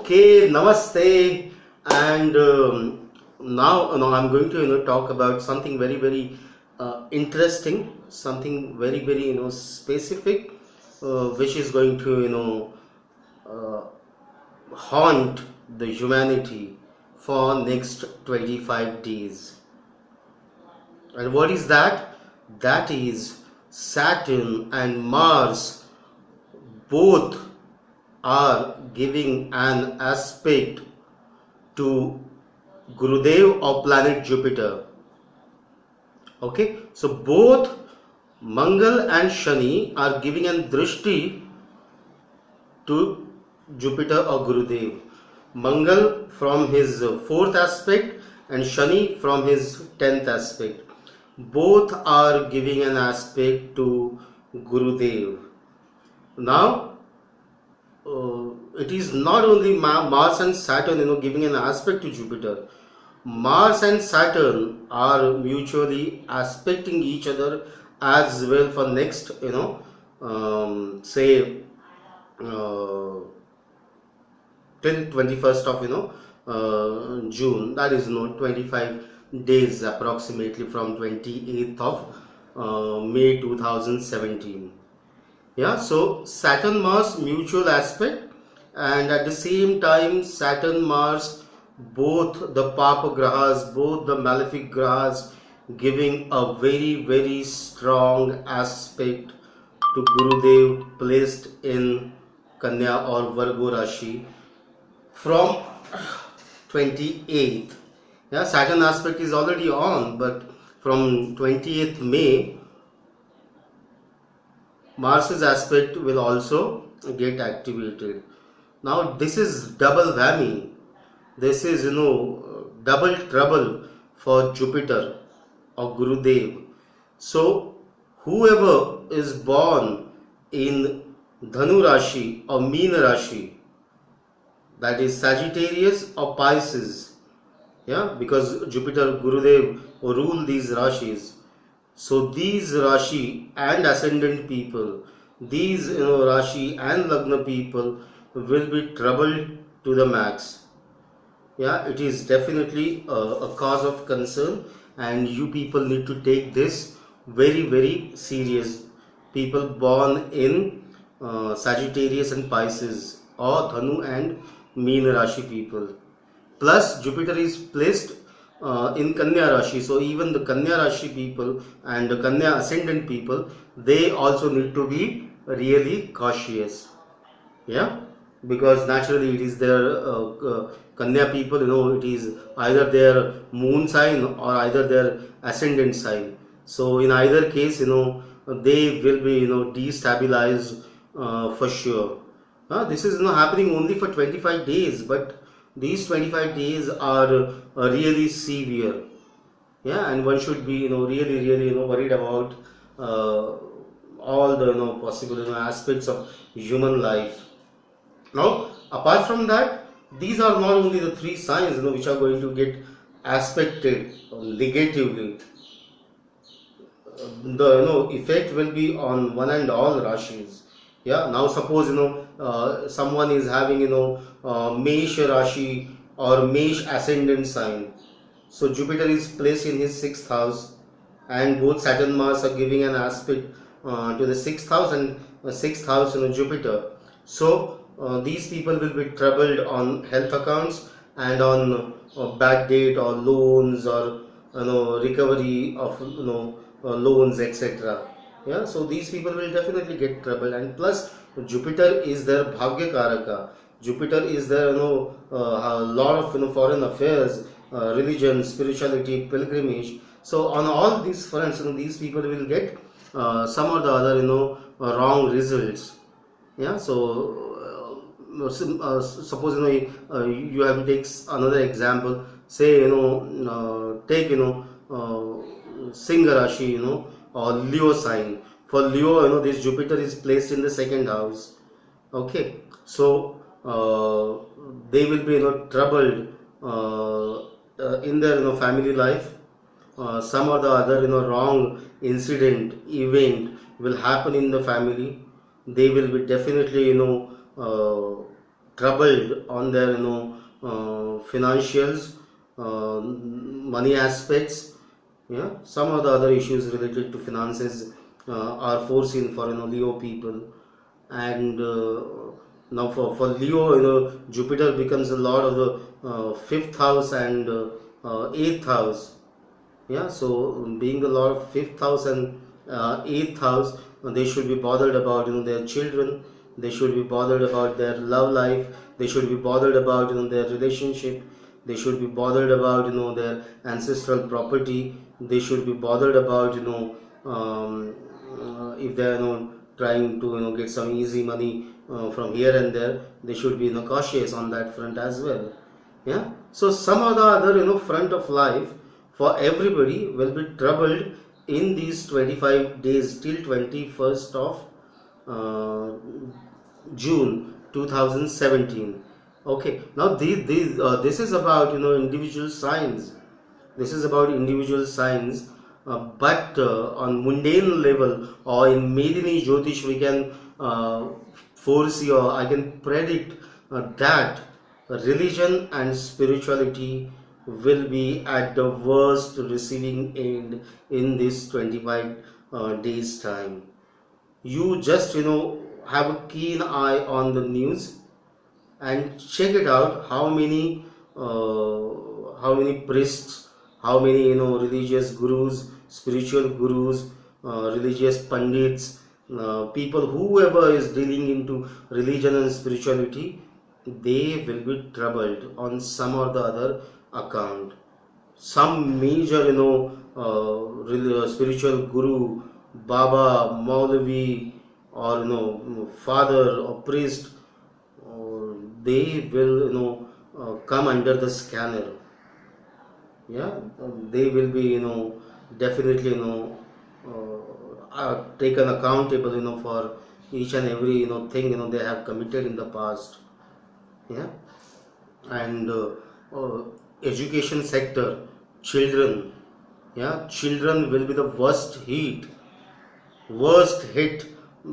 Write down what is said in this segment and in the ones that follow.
Okay, namaste, and now I'm going to talk about something very interesting, something very specific, which is going to uh, haunt the humanity for next 25 days. And what is that? That is Saturn and Mars both are giving an aspect to Gurudev of planet Jupiter. Okay, so both Mangal and Shani are giving an drishti to Jupiter or Gurudev. Mangal from his fourth aspect and Shani from his 10th aspect. Both are giving an aspect to Gurudev. Now, it is not only Mars and Saturn giving an aspect to Jupiter. Mars and Saturn are mutually aspecting each other as well for next say till 21st of June, that is 25 days approximately from 28th of May 2017. Yeah, so Saturn Mars mutual aspect, and at the same time Saturn Mars, both the Papa Grahas, both the malefic Grahas, giving a very strong aspect to Gurudev placed in Kanya or Virgo Rashi from 28th. Yeah, Saturn aspect is already on, but from 28th May Mars's aspect will also get activated. Now this is double whammy. This is double trouble for Jupiter or Gurudev. So whoever is born in Dhanu Rashi or Meena Rashi, that is Sagittarius or Pisces, yeah, because Jupiter Gurudev rule these Rashis. So these Rashi and ascendant people, these Rashi and Lagna people will be troubled to the max. Yeah, it is definitely a cause of concern, and you people need to take this very serious. People born in Sagittarius and Pisces, or Dhanu and Meena Rashi people. Plus Jupiter is placed in Kanya Rashi, so even the Kanya Rashi people and the Kanya ascendant people, they also need to be really cautious. Yeah, because naturally it is their Kanya people, it is either their moon sign or either their ascendant sign. So in either case, they will be destabilized for sure. This is happening only for 25 days, but these 25 days are really severe. Yeah, and one should be really worried about all the possible aspects of human life. Now apart from that, these are not only the three signs which are going to get aspected negatively. The effect will be on one and all Rashis. Yeah, now suppose someone is having Mesh Rashi or Mesh ascendant sign. So Jupiter is placed in his 6th house, and both Saturn Mars are giving an aspect to the 6th house and 6th house Jupiter. So these people will be troubled on health accounts and on bad debt or loans or recovery of loans, etc. Yeah, so these people will definitely get trouble, and plus Jupiter is their Bhagya Karaka. Jupiter is their a lot of foreign affairs, religion, spirituality, pilgrimage. So on all these fronts, these people will get some or the other wrong results. Yeah, so suppose you have to take another example. Say take Singa Rashi, or Leo sign. For Leo, this Jupiter is placed in the 2nd house. Okay, so they will be troubled in their family life. Some or the other wrong incident, event will happen in the family. They will be definitely troubled on their financials, money aspects. Yeah, some of the other issues related to finances are foreseen for Leo people. And now for Leo, Jupiter becomes a lot of the fifth house and eighth house. Yeah, so being the lord of fifth house and eighth house, they should be bothered about their children. They should be bothered about their love life. They should be bothered about their relationship. They should be bothered about their ancestral property. They should be bothered about if they are trying to get some easy money from here and there. They should be cautious on that front as well. Yeah, so some of the other front of life for everybody will be troubled in these 25 days till 21st of uh, June 2017. Okay, now this is about individual signs. This is about individual signs, but on mundane level or in Medini Jyotish we can foresee, or I can predict that religion and spirituality will be at the worst receiving end in this 25 days time. You just have a keen eye on the news and check it out, how many priests, how many religious gurus, spiritual gurus, religious pandits, people, whoever is dealing into religion and spirituality, they will be troubled on some or the other account. Some major spiritual guru, Baba, Maulavi, or father or priest, they will come under the scanner. Yeah, they will be definitely taken accountable for each and every thing they have committed in the past. Yeah, and education sector, children. Yeah, children will be the worst hit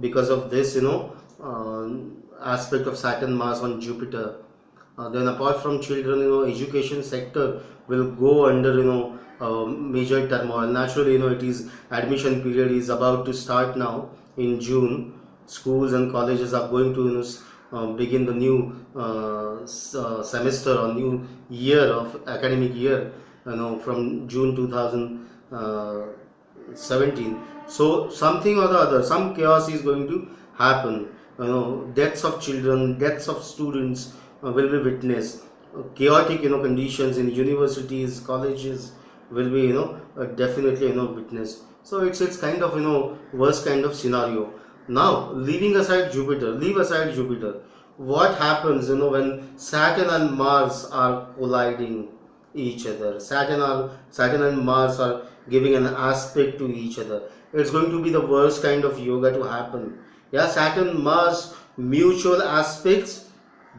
because of this aspect of Saturn Mars on Jupiter. Then apart from children, education sector will go under major turmoil. Naturally, it is admission period is about to start now in June. Schools and colleges are going to begin the new semester or new year of academic year, from June 2017. So something or the other, some chaos is going to happen. Deaths of children, deaths of students will be witnessed. Chaotic conditions in universities, colleges will be definitely witnessed. So it's kind of worst kind of scenario. Now leave aside Jupiter, what happens when Saturn and Mars are colliding each other? Saturn and Mars are giving an aspect to each other. It's going to be the worst kind of yoga to happen. Yeah, Saturn Mars mutual aspects,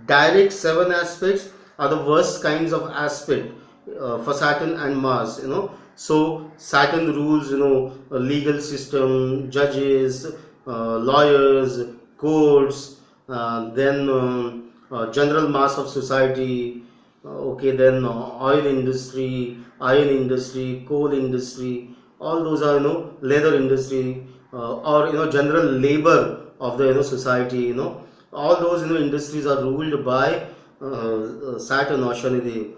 direct 7 aspects are the worst kinds of aspect for Saturn and Mars. So Saturn rules a legal system, judges, lawyers, courts, then general mass of society. Okay, then oil industry, iron industry, coal industry, all those are leather industry, or general labor of the society. All those industries are ruled by Saturn or Shanidev.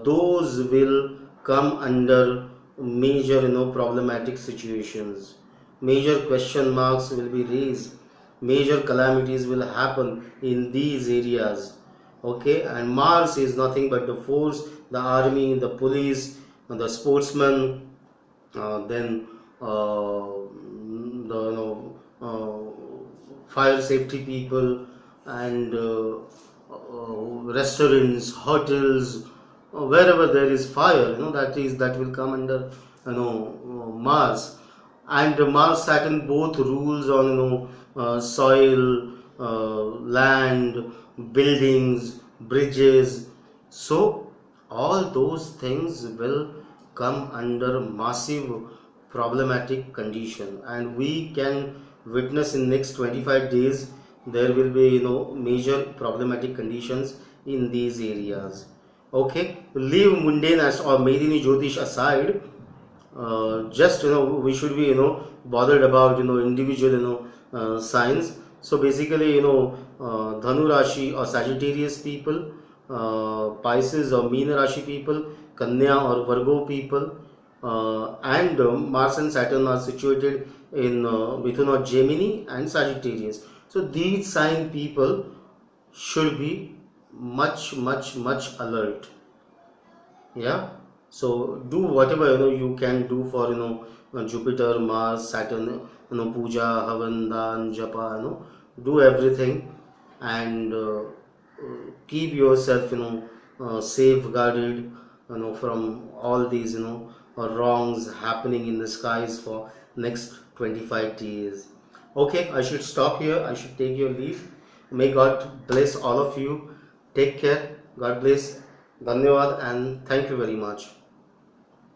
Those will come under major problematic situations. Major question marks will be raised. Major calamities will happen in these areas. Okay, and Mars is nothing but the force, the army, the police, the sportsmen, then the fire safety people, and restaurants, hotels, wherever there is fire, that will come under Mars. And Mars Saturn both rules on soil, land, buildings, bridges. So all those things will come under massive problematic condition, and we can witness in next 25 days there will be major problematic conditions in these areas. Okay, leave mundane or Medini Jyotish aside. Just we should be bothered about individual signs. So basically Dhanu Rashi or Sagittarius people, Pisces or Meena Rashi people, Kanya or Virgo people, and Mars and Saturn are situated in Mithun or Gemini and Sagittarius. So these sign people should be much alert. Yeah, so do whatever you can do for Jupiter, Mars, Saturn, puja, havan, dan, japa, do everything, and keep yourself safeguarded from all these wrongs happening in the skies for next 25 days. Okay, I should stop here. I should take your leave. May God bless all of you. Take care. God bless. Dhanyavad and thank you very much.